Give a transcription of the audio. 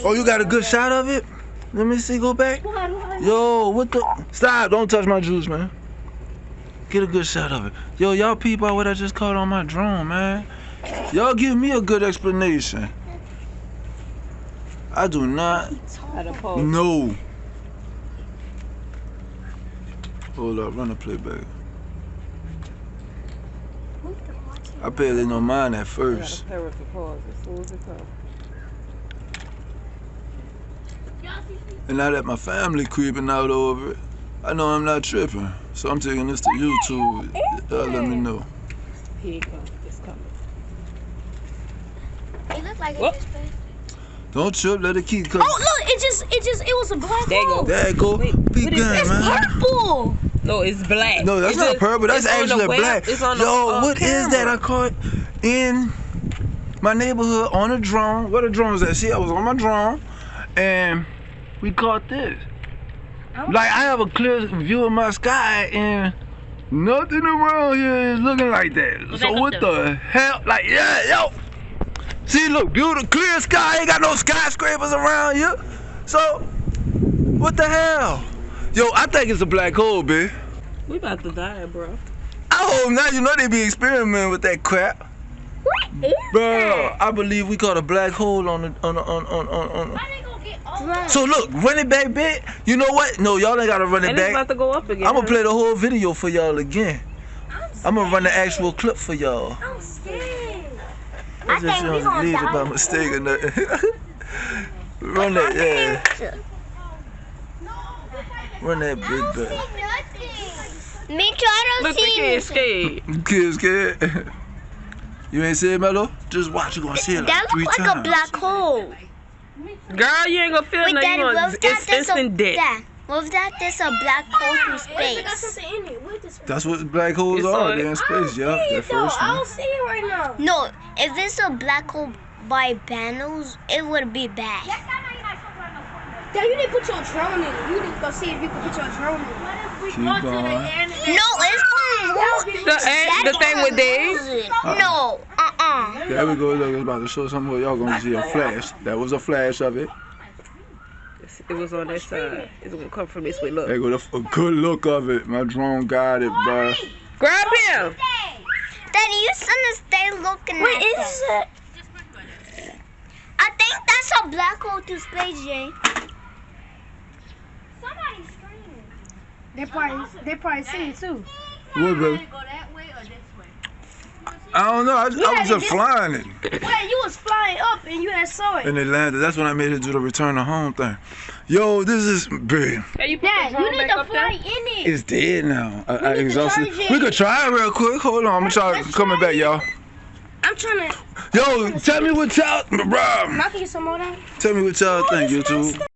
Oh, you got a good shot of it? Let me see, go back. Yo, what the? Stop, don't touch my juice, man. Get a good shot of it. Yo, y'all peep out what I just caught on my drone, man. Y'all give me a good explanation. I do not know. Hold up, run the playback. I barely know mine at first. And now that my family creeping out over it, I know I'm not tripping. So I'm taking this to YouTube. Y'all let me know. Here you go. It's coming. It looked like it just passed. Don't trip, let it keep coming. Oh look, it was a black hole. There you go. Peep game, It's man. purple. No, it's black. No, that's not purple. That's actually black. Yo, what is that I caught in my neighborhood on a drone? Where the drone was at? See, I was on my drone, and we caught this. Like, I have a clear view of my sky, and nothing around here is looking like that. So what the hell? Like, yeah, yo. See, look, beautiful, clear sky. Ain't got no skyscrapers around here. So, what the hell? Yo, I think it's a black hole, bitch. We about to die, bro. I hope not. You know they be experimenting with that crap. What is Bro, I believe we caught a black hole on the. So look, run it back, bitch. You know what? No, y'all ain't gotta run it And back. it's about to go up again. I'm gonna play the whole video for y'all again. I'm gonna run the actual clip for y'all. I'm scared. I just don't leave it by mistake or nothing. Run that, yeah. Run that big back. Me too, I don't Look, the see kid scared. Kid scared. You ain't see it, Mello? Just watch, you gonna see it like that 3 looks times. like a black hole. Girl, you ain't gonna feel Wait, nothing. Daddy, It's instant death. What if that there's a black hole through space? That's what black holes are. They're in space, yeah. That first I one. don't see it right now. No, if it's a black hole by panels, it would be bad. Dad, you didn't put your drone in it. You need to go see if you can put your drone in it. Keep going. No, it's gonna move. The thing with Dave? No, There we go. Look, it's about to show something where y'all gonna see a flash. That was a flash of it. It was on that side. It's gonna come from this way. Look. There go a good look of it. My drone got it, bro. Grab him. Daddy, you shouldn't stay looking at it. I think that's a black hole through space, Jay. Somebody's screaming. They probably seen it too. What, baby? I don't know. I was just flying it. Well, you was flying up and you had saw it. And it landed. That's when I made it do the return to home thing. Yo, this is big. Hey, you put Dad, the drone you need back to up fly there? in it. It's dead now. I need to exhausted. charge it. We could try it real quick. Hold on. I'm gonna try coming back, y'all. I'm trying to. Yo, tell me what y'all, bro. Can I get some more down? Tell me what y'all think, YouTube.